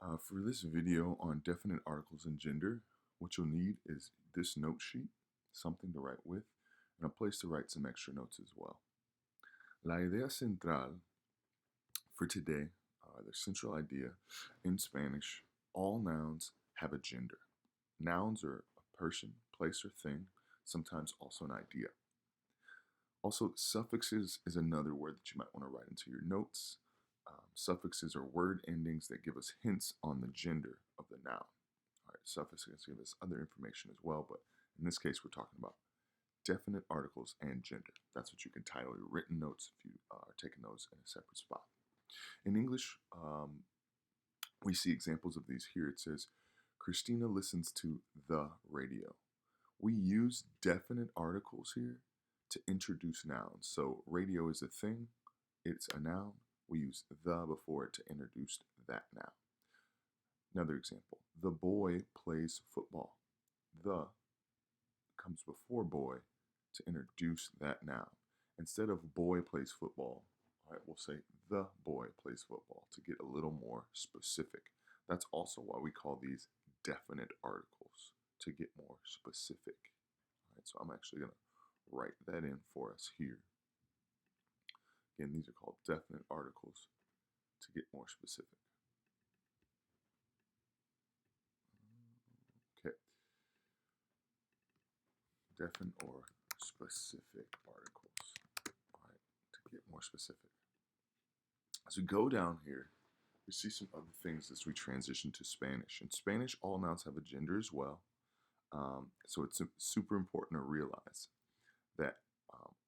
For this video on definite articles and gender, what you'll need is this note sheet, something to write with, and a place to write some extra notes as well. La idea central for today, the central idea in Spanish, all nouns have a gender. Nouns are a person, place, or thing, sometimes also an idea. Also, suffixes is another word that you might want to write into your notes. Suffixes are word endings that give us hints on the gender of the noun. All right, suffixes give us other information as well, but in this case, we're talking about definite articles and gender. That's what you can title your written notes if you are taking those in a separate spot. In English, we see examples of these here. It says, Christina listens to the radio. We use definite articles here to introduce nouns. So radio is a thing, it's a noun. We use the before it to introduce that noun. Another example, the boy plays football. The comes before boy to introduce that noun. Instead of boy plays football, all right, we'll say the boy plays football to get a little more specific. That's also why we call these definite articles, to get more specific. All right, so I'm actually going to write that in for us here. Again, these are called definite articles to get more specific. Okay. Definite or specific articles. All right, to get more specific. As we go down here, we see some other things as we transition to Spanish. In Spanish, all nouns have a gender as well. So it's super important to realize that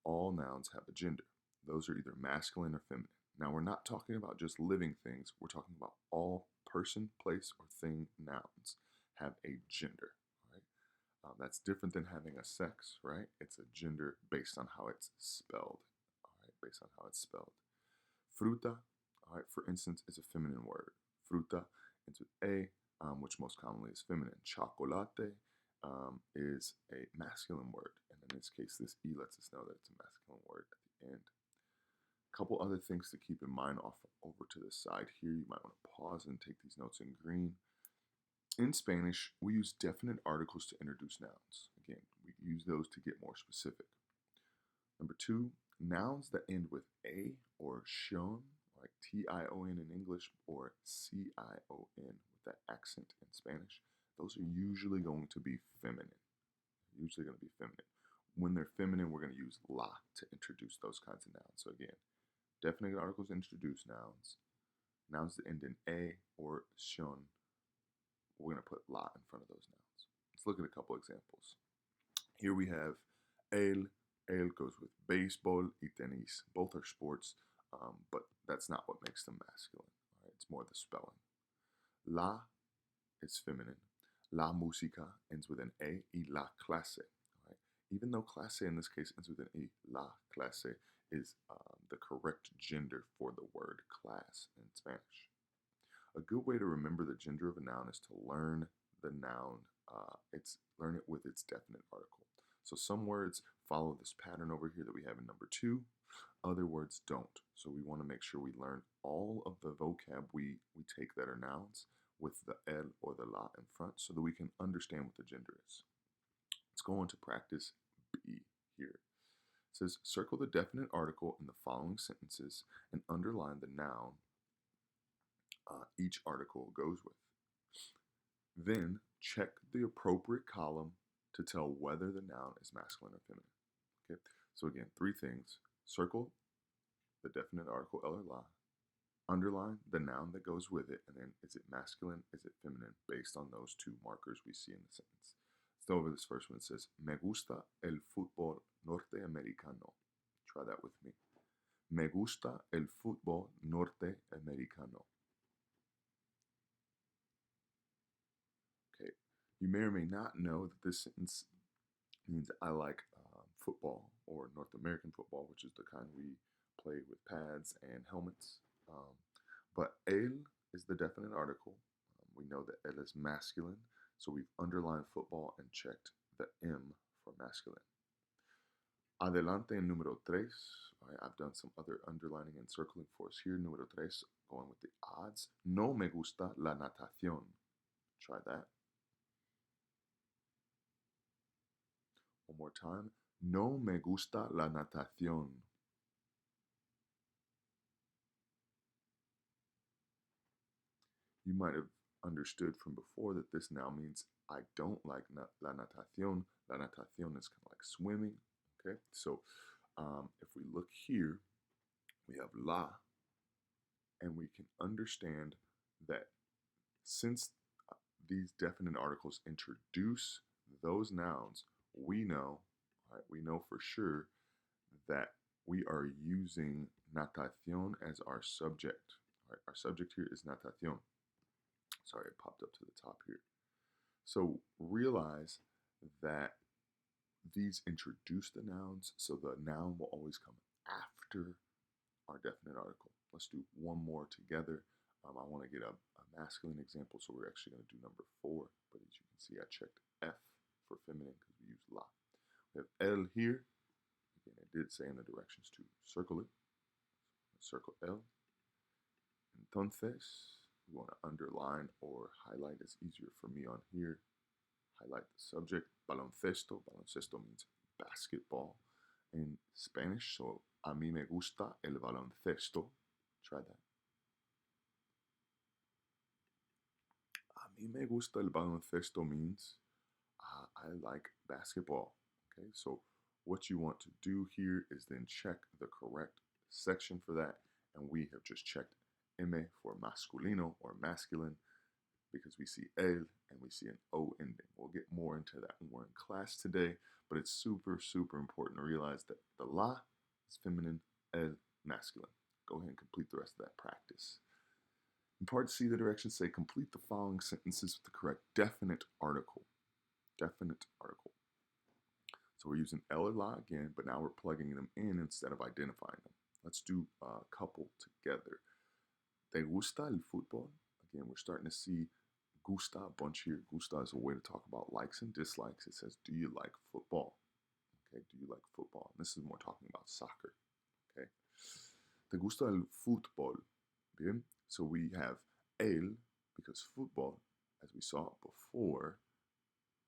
all nouns have a gender. Those are either masculine or feminine. Now, we're not talking about just living things. We're talking about all person, place, or thing nouns have a gender. Right? That's different than having a sex, right? It's a gender based on how it's spelled. All right, based on how it's spelled. Fruta, all right, for instance, is a feminine word. Fruta ends with a, which most commonly is feminine. Chocolate is a masculine word, and in this case, this e lets us know that it's a masculine word at the end. A couple other things to keep in mind off over to the side here. You might want to pause and take these notes in green. In Spanish, we use definite articles to introduce nouns. Again, we use those to get more specific. Number two, nouns that end with a or tion, like Tion in English or Cion with that accent in Spanish, those are usually going to be feminine. Usually going to be feminine. When they're feminine, we're going to use la to introduce those kinds of nouns. So again, definite articles introduce nouns. Nouns that end in a or tion, we're going to put la in front of those nouns. Let's look at a couple examples. Here we have el. El goes with baseball y tenis. Both are sports, but that's not what makes them masculine. Right? It's more the spelling. La is feminine. La música ends with an A y la clase. Right? Even though clase in this case ends with an E, la clase is the correct gender for the word class in Spanish. A good way to remember the gender of a noun is to learn the noun. Learn it with its definite article. So some words follow this pattern over here that we have in number 2. Other words don't. So we want to make sure we learn all of the vocab we take that are nouns with the el or the la in front so that we can understand what the gender is. Let's go on to practice B here. It says, circle the definite article in the following sentences and underline the noun each article goes with. Then check the appropriate column to tell whether the noun is masculine or feminine. Okay, so again, 3 things. Circle the definite article el or la, underline the noun that goes with it, and then is it masculine, is it feminine, based on those 2 markers we see in the sentence. Let's go over this first one. It says, me gusta el fútbol norteamericano. Try that with me. Me gusta el fútbol norteamericano. Okay, you may or may not know that this sentence means I like football, or North American football, which is the kind we play with pads and helmets. But el is the definite article. We know that el is masculine, so we've underlined football and checked the M for masculine. Adelante en número 3. All right, I've done some other underlining and circling for us here. Número 3. Going with the odds. No me gusta la natación. Try that. One more time. No me gusta la natación. You might have understood from before that this now means I don't like la natación. La natación is kind of like swimming. Okay, so if we look here, we have la, and we can understand that since these definite articles introduce those nouns, we know, right, we know for sure that we are using natación as our subject. Right, our subject here is natación. Sorry, it popped up to the top here. So realize that these introduce the nouns, so the noun will always come after our definite article. Let's do one more together. I want to get a masculine example, so we're actually going to do number 4. But as you can see, I checked F for feminine because we use la. We have el here. Again, it did say in the directions to circle it. Circle el. Entonces, we want to underline or highlight. It's easier for me on here. Highlight the subject. Baloncesto. Baloncesto means basketball in Spanish. So, a mí me gusta el baloncesto. Try that. A mí me gusta el baloncesto means I like basketball. Okay, so what you want to do here is then check the correct section for that. And we have just checked M for masculino or masculine because we see el and we see an O ending. We'll get more into that when we're in class today, but it's super, super important to realize that the la is feminine, el masculine. Go ahead and complete the rest of that practice. In part C, the directions say complete the following sentences with the correct definite article. Definite article. So we're using el or la again, but now we're plugging them in instead of identifying them. Let's do a couple together. ¿Te gusta el fútbol? Again, we're starting to see gusta a bunch here. Gusta is a way to talk about likes and dislikes. It says, do you like football? Okay, do you like football? And this is more talking about soccer. Okay. ¿Te gusta el fútbol? Bien. So we have el, because football, as we saw before,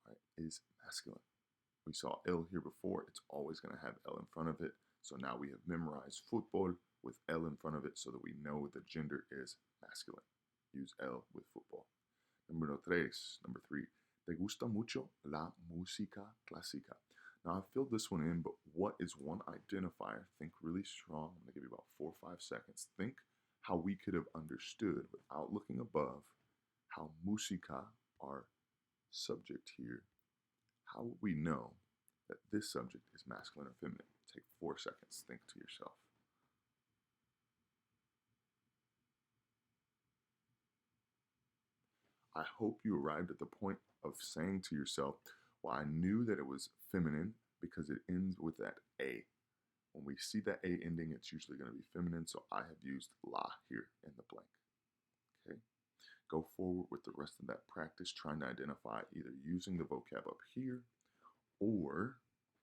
right, is masculine. We saw el here before. It's always going to have el in front of it. So now we have memorized football with el in front of it so that we know the gender is masculine. Use el with football. Number 3. ¿Te gusta mucho la música clásica? Now, I filled this one in, but what is one identifier? Think really strong. I'm going to give you about 4 or 5 seconds. Think how we could have understood without looking above how música, our subject here, how would we know that this subject is masculine or feminine? Take 4 seconds. Think to yourself. I hope you arrived at the point of saying to yourself, well, I knew that it was feminine because it ends with that A. When we see that A ending, it's usually going to be feminine, so I have used la here in the blank. Okay. Go forward with the rest of that practice, trying to identify either using the vocab up here or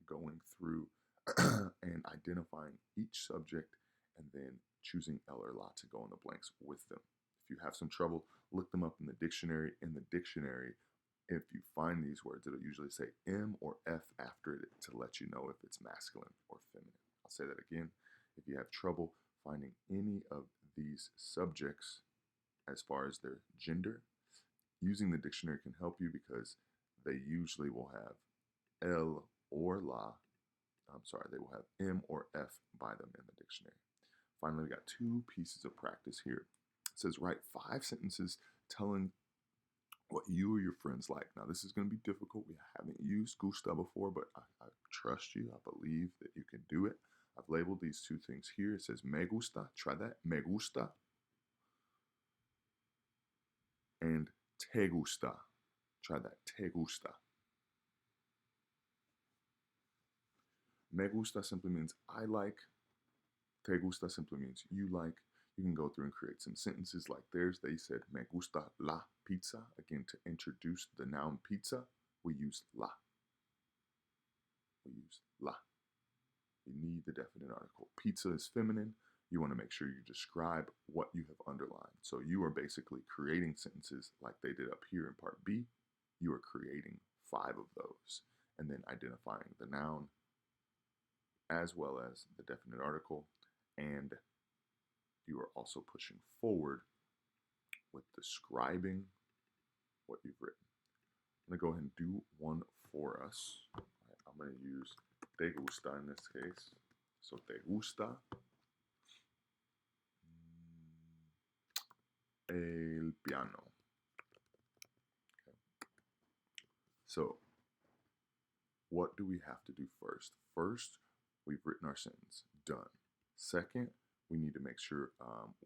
going through and identifying each subject and then choosing el or la to go in the blanks with them. If you have some trouble, look them up in the dictionary. In the dictionary, if you find these words, it'll usually say M or F after it to let you know if it's masculine or feminine. I'll say that again. If you have trouble finding any of these subjects as far as their gender, using the dictionary can help you because they usually will have L or La. They will have M or F by them in the dictionary. Finally, we got 2 pieces of practice here. It says write 5 sentences telling what you or your friends like. Now, this is going to be difficult. We haven't used gusta before, but I trust you. I believe that you can do it. I've labeled these 2 things here. It says me gusta. Try that. Me gusta. And te gusta. Try that. Te gusta. Me gusta simply means I like. Te gusta simply means you like. You can go through and create some sentences like theirs. They said, me gusta la pizza. Again, to introduce the noun pizza, we use la. We use la. We need the definite article. Pizza is feminine. you want to make sure you describe what you have underlined. So you are basically creating sentences like they did up here in part B. You are creating 5 of those and then identifying the noun as well as the definite article, and you are also pushing forward with describing what you've written. I'm going to go ahead and do one for us. Right, I'm going to use te gusta in this case. So te gusta el piano. Okay. So what do we have to do first? First, we've written our sentence. Done. Second, we need to make sure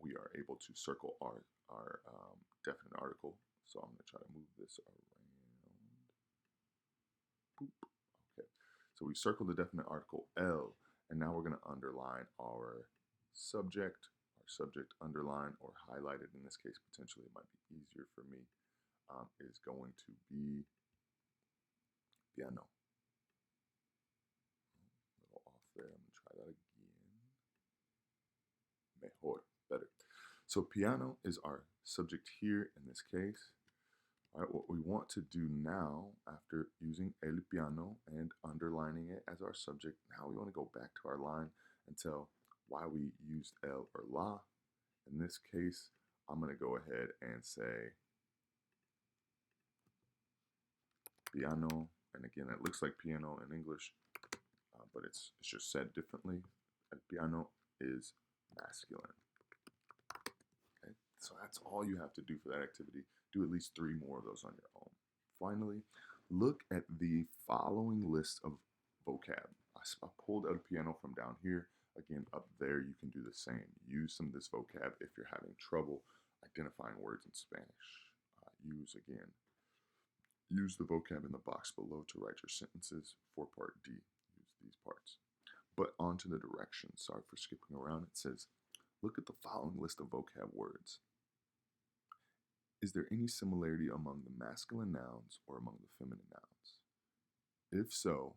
we are able to circle our definite article. So I'm going to try to move this around. Boop. Okay. So we circled the definite article L, and now we're going to underline our subject. Our subject underlined or highlighted, in this case, potentially it might be easier for me, is going to be piano. A little off there. I'm going to try that again. Mejor, better. So piano is our subject here in this case. All right, what we want to do now, after using el piano and underlining it as our subject, now we want to go back to our line and tell why we used el or la. In this case, I'm going to go ahead and say piano, and again, it looks like piano in English, but it's just said differently. El piano is masculine. Okay, so that's all you have to do for that activity. Do at least 3 more of those on your own. Finally, look at the following list of vocab. I pulled el piano from down here. Again, up there, you can do the same. Use some of this vocab if you're having trouble identifying words in Spanish. Use the vocab in the box below to write your sentences for part D. Use these parts. But on to the directions. Sorry for skipping around. It says, look at the following list of vocab words. Is there any similarity among the masculine nouns or among the feminine nouns? If so,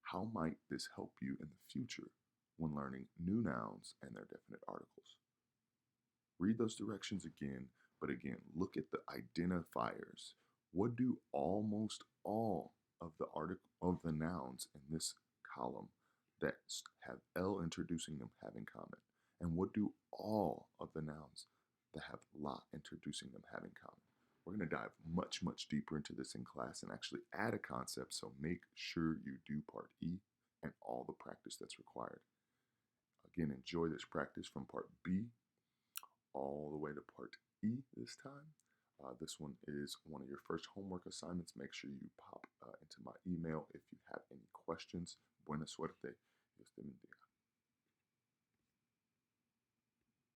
how might this help you in the future when learning new nouns and their definite articles? Read those directions again, but again, look at the identifiers. What do almost all of the nouns in this column that have L introducing them have in common? And what do all of the nouns that have la introducing them have in common? We're going to dive much, much deeper into this in class and actually add a concept, so make sure you do part E and all the practice that's required. Again, enjoy this practice from part B all the way to part E this time. This one is one of your first homework assignments. Make sure you pop into my email if you have any questions. Buena suerte.